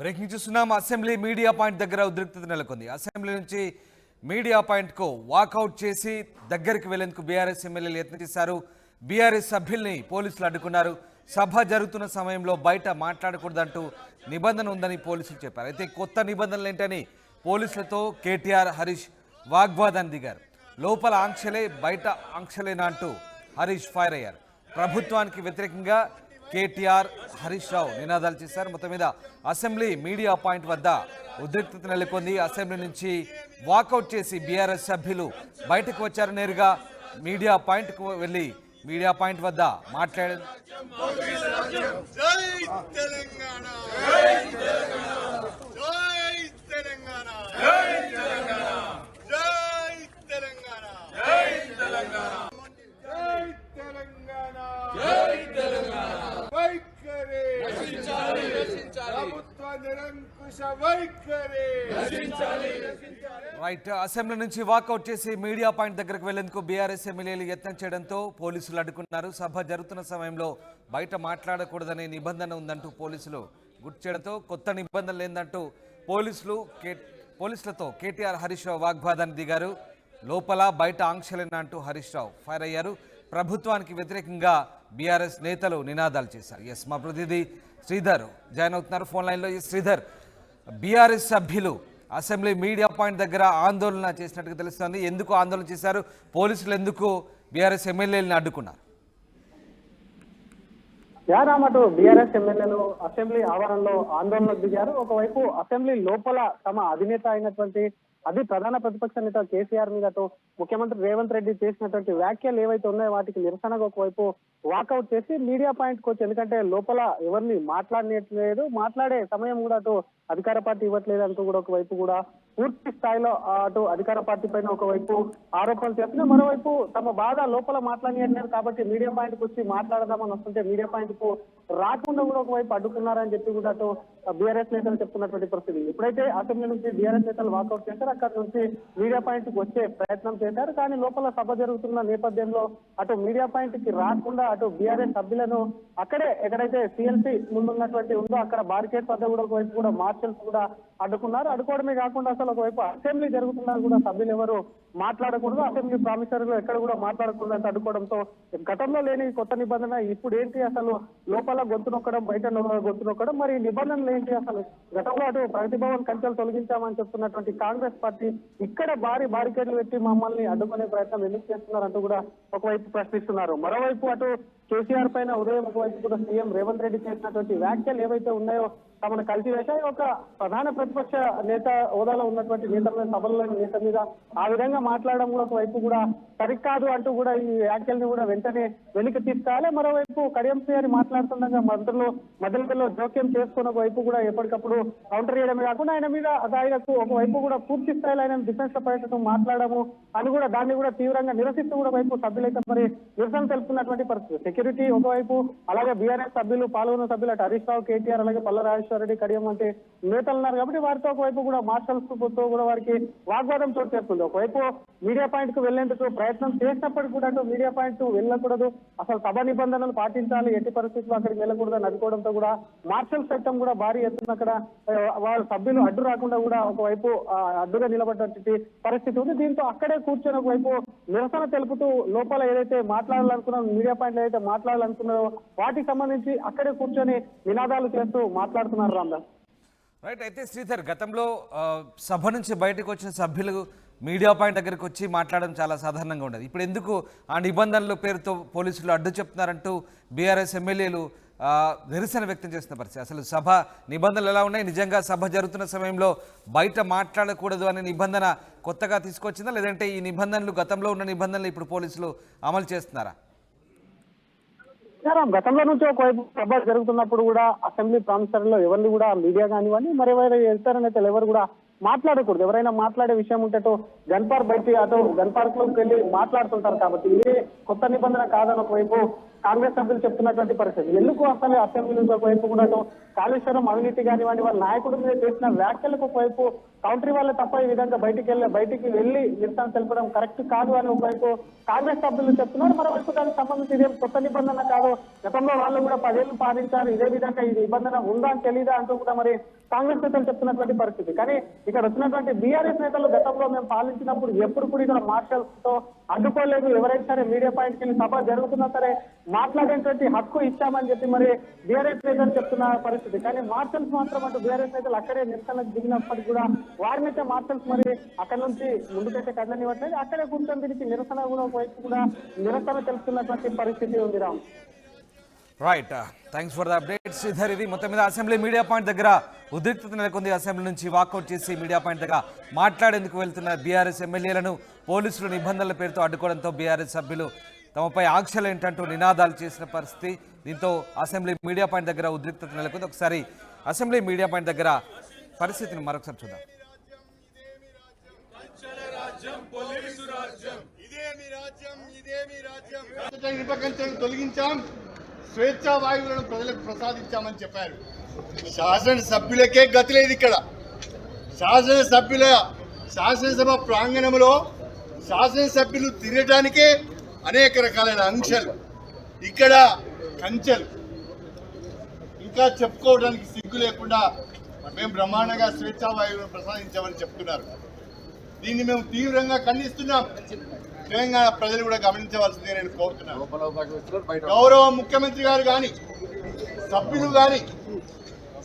Breaking చూస్తున్నాం. Assembly media point దగ్గర ఉద్రిక్తత నెలకొంది. అసెంబ్లీ నుంచి మీడియా పాయింట్ కు వాకౌట్ చేసి దగ్గరికి వెళ్లేందుకు బీఆర్ఎస్ ఎమ్మెల్యేలు యత్నం చేశారు. బీఆర్ఎస్ సభ్యుల్ని పోలీసులు అడ్డుకున్నారు. సభ జరుగుతున్న సమయంలో బయట మాట్లాడకూడదంటూ నిబంధన ఉందని పోలీసులు చెప్పారు. అయితే కొత్త నిబంధనలు ఏంటని పోలీసులతో కేటీఆర్, హరీష్ వాగ్వాదాన్ని దిగారు. లోపల ఆంక్షలే బయట ఆంక్షలేనా అంటూ హరీష్ ఫైర్ అయ్యారు. ప్రభుత్వానికి వ్యతిరేకంగా కేటీఆర్, హరీష్ రావు నినాదాలు చేశారు. మొత్తం మీద అసెంబ్లీ మీడియా పాయింట్ వద్ద ఉద్రిక్తత నెలకొంది. అసెంబ్లీ నుంచి వాకౌట్ చేసి బీఆర్ఎస్ సభ్యులు బయటకు వచ్చారు. నేరుగా మీడియా పాయింట్కు వెళ్ళి మీడియా పాయింట్ వద్ద మాట్లాడారు. రైట్, అసెంబ్లీ నుంచి వాకౌట్ చేసి మీడియా పాయింట్ దగ్గరకు వెళ్లేందుకు బీఆర్ఎస్ ఎమ్మెల్యేలు యత్నం చేయడంతో పోలీసులు అడ్డుకున్నారు. సభ జరుగుతున్న సమయంలో బయట మాట్లాడకూడదనే నిబంధన ఉందంటూ పోలీసులు గుర్తు చేయడంతో కొత్త నిబంధనలు ఏందంటూ పోలీసులతో కేటీఆర్, హరీష్ రావు వాగ్వాదాన్ని దిగారు. లోపల బయట ఆంక్షలేనా అంటూ హరీష్ రావు ఫైర్ అయ్యారు. ప్రభుత్వానికి వ్యతిరేకంగా బీఆర్ఎస్ నేతలు నినాదాలు చేశారు. ఎస్, మా ప్రతినిధి శ్రీధర్ జాయిన్ అవుతున్నారు ఫోన్ లైన్లో. శ్రీధర్, బీఆర్ఎస్ సభ్యులు అసెంబ్లీ మీడియా పాయింట్ దగ్గర ఆందోళన చేసినట్టుగా తెలుస్తోంది. ఎందుకు ఆందోళన చేశారు? పోలీసులు ఎందుకు బీఆర్ఎస్ ఎమ్మెల్యేలను అడ్డుకున్నారు? అటు బీఆర్ఎస్ ఎమ్మెల్యేలు అసెంబ్లీ ఆవరణలో ఆందోళనకు దిగారు. ఒకవైపు అసెంబ్లీ లోపల తమ అధినేత అయినటువంటి ప్రధాన ప్రతిపక్ష నేత కేసీఆర్ మీద ముఖ్యమంత్రి రేవంత్ రెడ్డి చేసినటువంటి వ్యాఖ్యలు ఏవైతే ఉన్నాయో వాటికి నిరసనగా ఒకవైపు వాకౌట్ చేసి మీడియా పాయింట్ కు వచ్చి, ఎందుకంటే లోపల ఎవరిని మాట్లాడలేదు, మాట్లాడే సమయం కూడా అధికార పార్టీ ఇవ్వట్లేదు అంటూ కూడా ఒకవైపు కూడా పూర్తి స్థాయిలో అధికార పార్టీ పైన ఒకవైపు ఆరోపణలు చేస్తున్నా, మరోవైపు తమ బాధ లోపల మాట్లాడలేదు కాబట్టి మీడియా పాయింట్ కు వచ్చి మాట్లాడదామని వస్తుంటే మీడియా పాయింట్ కు రాకుండా కూడా ఒకవైపు అడ్డుకున్నారని చెప్పి కూడా బీఆర్ఎస్ నేతలు చెప్తున్నటువంటి పరిస్థితి. ఎప్పుడైతే అసెంబ్లీ నుంచి బీఆర్ఎస్ నేతలు వాకౌట్ చేశారో అక్కడ నుంచి మీడియా పాయింట్ కు వచ్చే ప్రయత్నం చేశారు. కానీ లోపల సభ జరుగుతున్న నేపథ్యంలో మీడియా పాయింట్ కి రాకుండా బీఆర్ఎస్ సభ్యులను అక్కడే ఎక్కడైతే సిఎల్పి ముందున్నటువంటి ఉందో అక్కడ బారికేడ్ వద్ద కూడా ఒకవైపు కూడా మార్షల్స్ కూడా అడ్డుకున్నారు. అడ్డుకోవడమే కాకుండా అసలు ఒకవైపు అసెంబ్లీ జరుగుతున్నా కూడా సభ్యులు ఎవరు మాట్లాడకూడదు, అసెంబ్లీ ప్రామిసరీలో ఎక్కడ కూడా మాట్లాడకూడదు అంటే అడ్డుకోవడంతో గతంలో లేని కొత్త నిబంధన ఇప్పుడు ఏంటి, అసలు లోపల గొంతు నొక్కడం, బయట గొంతు నొక్కడం, మరి నిబంధనలు ఏంటి? అసలు గతంలో ప్రగతి భవన్ కంచెలు తొలగించామని చెప్తున్నటువంటి కాంగ్రెస్ పార్టీ ఇక్కడ బారికేడ్లు పెట్టి మమ్మల్ని అడ్డుకునే ప్రయత్నం ఎందుకు చేస్తున్నారంటూ కూడా ఒకవైపు ప్రశ్నిస్తున్నారు. మరోవైపు కేసీఆర్ పైన ఉదయం ఒకవైపు కూడా సీఎం రేవంత్ రెడ్డి చేసినటువంటి వ్యాఖ్యలు ఏవైతే ఉన్నాయో తమను కలిసివేశాయి. ఒక ప్రధాన ప్రతిపక్ష నేత హోదాలో ఉన్నటువంటి నేత మీద, సభలోని నేత మీద ఆ విధంగా మాట్లాడడం కూడా ఒకవైపు కూడా సరికాదు అంటూ కూడా ఈ వ్యాఖ్యల్ని కూడా వెంటనే వెనక్కి తీసుకోవాలి. మరోవైపు కడియం శ్రీహరి మాట్లాడుతుండగా మంత్రులు మధ్యలో జోక్యం చేసుకుని ఒకవైపు కూడా ఎప్పటికప్పుడు కౌంటర్ చేయడమే కాకుండా ఆయన మీద ఆయనకు ఒకవైపు కూడా పూర్తి స్థాయిలో ఆయన డిఫెన్స్ పర్యటన మాట్లాడము అని కూడా దాన్ని కూడా తీవ్రంగా నిరసిస్తూ కూడా వైపు సభ్యులైతే మరి నిరసన తెలుపుతున్నటువంటి పరిస్థితి. సెక్యూరిటీ ఒకవైపు, అలాగే బీఆర్ఎస్ సభ్యులు, పాల్గొన్న సభ్యులు హరీష్ రావు, కేటీఆర్, అలాగే పల్ల రెడ్డి, కడియం వంటి నేతలు ఉన్నారు కాబట్టి వారితో ఒకవైపు కూడా మార్షల్స్ తో కూడా వారికి వాగ్వాదం చోటు చేస్తుంది. ఒకవైపు మీడియా పాయింట్ కు వెళ్లేందుకు ప్రయత్నం చేసినప్పటికీ కూడా మీడియా పాయింట్ వెళ్ళకూడదు, అసలు సభ నిబంధనలు పాటించాలి, ఎట్టి పరిస్థితుల్లో అక్కడికి వెళ్ళకూడదు అని అనుకోవడంతో కూడా మార్షల్స్ చట్టం కూడా భారీ ఎత్తున అక్కడ వాళ్ళ సభ్యులు అడ్డు రాకుండా కూడా ఒకవైపు అడ్డుగా నిలబడ్డటువంటి పరిస్థితి ఉంది. దీంతో అక్కడే కూర్చొని ఒకవైపు నిరసన తెలుపుతూ లోపల ఏదైతే మాట్లాడాలనుకున్నారో, మీడియా పాయింట్ ఏదైతే మాట్లాడాలనుకున్నారో వాటికి సంబంధించి అక్కడే కూర్చొని నినాదాలు చేస్తూ మాట్లాడుతున్నారు. రైట్, అయితే శ్రీధర్, గతంలో సభ నుంచి బయటకు వచ్చిన సభ్యులు మీడియా పాయింట్ దగ్గరికి వచ్చి మాట్లాడడం చాలా సాధారణంగా ఉండదు. ఇప్పుడు ఎందుకు ఆ నిబంధనల పేరుతో పోలీసులు అడ్డు చెప్తున్నారంటూ బీఆర్ఎస్ ఎమ్మెల్యేలు నిరసన వ్యక్తం చేస్తున్న పరిస్థితి. అసలు సభ నిబంధనలు ఎలా ఉన్నాయి? నిజంగా సభ జరుగుతున్న సమయంలో బయట మాట్లాడకూడదు అనే నిబంధన కొత్తగా తీసుకొచ్చిందా, లేదంటే ఈ నిబంధనలు గతంలో ఉన్న నిబంధనలు ఇప్పుడు పోలీసులు అమలు చేస్తున్నారా? గతంలో నుంచి ఒకవైపు సభ జరుగుతున్నప్పుడు కూడా అసెంబ్లీ ప్రామిసరీలో ఎవరిని కూడా మీడియా కానివ్వండి మరెవరైనా ఇతర నేతలు ఎవరు కూడా మాట్లాడకూడదు. ఎవరైనా మాట్లాడే విషయం ఉంటే గన్ పార్క్ బయట గన్ పార్క్ లోకి వెళ్ళి మాట్లాడుతుంటారు కాబట్టి ఇదే కొత్త నిబంధన కాదని ఒకవైపు కాంగ్రెస్ సభ్యులు చెప్తున్నటువంటి పరిస్థితి. ఎందుకు అసలు అసెంబ్లీ వైపు కూడా కాళేశ్వరం అవినీతి కానివ్వండి, వాళ్ళ నాయకుడి మీద చేసిన వ్యాఖ్యలకు ఒకవైపు కౌంటరీ వాళ్ళే తప్ప ఈ విధంగా బయటికి వెళ్లి నిరసన తెలపడం కరెక్ట్ కాదు అని ఒకవైపు కాంగ్రెస్ సభ్యులు చెప్తున్నారు. మరోవైపు దానికి సంబంధించి ఇదేం కొత్త నిబంధన కాదు, గతంలో వాళ్ళు కూడా 10 ఏళ్లు పాటించారు, ఇదే విధంగా ఇది నిబంధన ఉందా అని తెలీదా అంటూ కూడా మరి కాంగ్రెస్ నేతలు చెప్తున్నటువంటి పరిస్థితి. కానీ ఇక్కడ వచ్చినటువంటి బీఆర్ఎస్ నేతలు గతంలో మేము పాలించినప్పుడు ఎప్పుడు కూడా ఇక్కడ మార్షల్స్ తో అడ్డుకోలేదు, ఎవరైనా సరే మీడియా పాయింట్కి వెళ్ళి సభ జరుగుతున్నా సరే మాట్లాడేటువంటి హక్కు ఇచ్చామని చెప్పి మరి బీఆర్ఎస్ నేతలు చెప్తున్న పరిస్థితి. కానీ మార్షల్స్ మాత్రం అంటూ బీఆర్ఎస్ నేతలు అక్కడే నిరసనకు దిగినప్పటికీ కూడా వారినైతే మార్షల్స్ మరి అక్కడ నుంచి ముందుకైతే కదలనివ్వట్లేదు, అక్కడే కూర్చొని దీనికి నిరసన కూడా వైపు కూడా నిరసన తెలుస్తున్నటువంటి పరిస్థితి ఉంది. Ram, right, thanks for the update Sridhar. ఇది మొత్తం మీద అసెంబ్లీ మీడియా పాయింట్ దగ్గర ఉద్రిక్తత నెలకొంది. అసెంబ్లీ నుంచి వాకౌట్ చేసి మీడియా పాయింట్ దగ్గర మాట్లాడేందుకు వెళ్తున్న బీఆర్ఎస్ ఎమ్మెల్యేలను పోలీసులు నిబంధనల పేరుతో అడ్డుకోవడంతో బీఆర్ఎస్ సభ్యులు తమపై ఆంక్షలు ఏంటంటూ నినాదాలు చేసిన పరిస్థితి. దీంతో అసెంబ్లీ మీడియా పాయింట్ దగ్గర ఉద్రిక్తత నెలకొంది. ఒకసారి అసెంబ్లీ మీడియా పాయింట్ దగ్గర పరిస్థితిని మరొకసారి చూద్దాం. తొలగించాం, స్వేచ్ఛా వాయువులను ప్రజలకు ప్రసాదించామని చెప్పారు. శాసనసభ్యులకే గతి లేదు. ఇక్కడ శాసనసభ ప్రాంగణంలో శాసనసభ్యులు తిరగడానికే అనేక రకాలైన ఆంక్షలు, ఇక్కడ కంచెలు, ఇంకా చెప్పుకోవడానికి సిగ్గు లేకుండా మేము బ్రహ్మాండంగా స్వేచ్ఛా వాయువులను ప్రసాదించామని చెప్తున్నారు. దీన్ని మేము తీవ్రంగా ఖండిస్తున్నాం. తెలంగాణ ప్రజలు కూడా గమనించవలసిందే నేను కోరుతున్నాను. గౌరవ ముఖ్యమంత్రి గారు కానీ సభ్యులు కానీ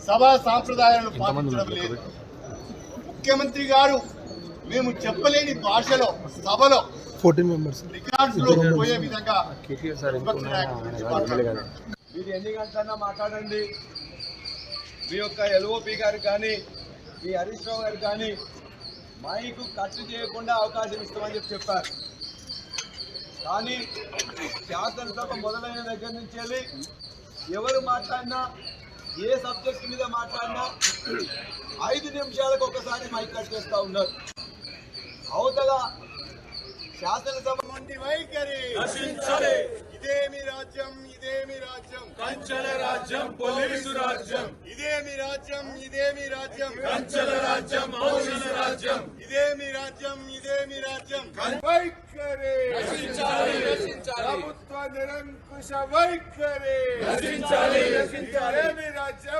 సభా సాంప్రదాయాలను పాటించడం లేదు. ముఖ్యమంత్రి గారు మేము చెప్పలేని భాషలో సభలో 14 మెంబర్స్ రికార్డ్స్ లో పోయే విధంగా మీరు ఎన్ని గంటలన్నా మాట్లాడండి. మీ యొక్క ఎల్ఓపి గారు కానీ మీ హరీష్ రావు గారు కానీ మైకు ఖర్చు చేయకుండా అవకాశం ఇస్తామని చెప్పారు. కానీ శాసనసభ మొదలైన దగ్గర నుంచి వెళ్ళి ఎవరు మాట్లాడినా, ఏ సబ్జెక్ట్ మీద మాట్లాడినా 5 నిమిషాలకు ఒకసారి మైక్ కట్ చేస్తూ ఉన్నారు. అవతల శాసనసభ నుండి వైఖరి ఇదేమి రాజ్యం, ఇదేమి రాజ్యం, కంచెల రాజ్యం, పోలీసు రాజ్యం, ఇదేమి రాజ్యం, ఇదేమి రాజ్యం, కంచెల రాజ్యం, మౌలిక రాజ్యం, ఇదేమి రాజ్యం, ఇదేమి రాజ్యం. వైఖరి రచించాలి, ప్రభుత్వ నిరంకుశ వైఖరి రచించాలి.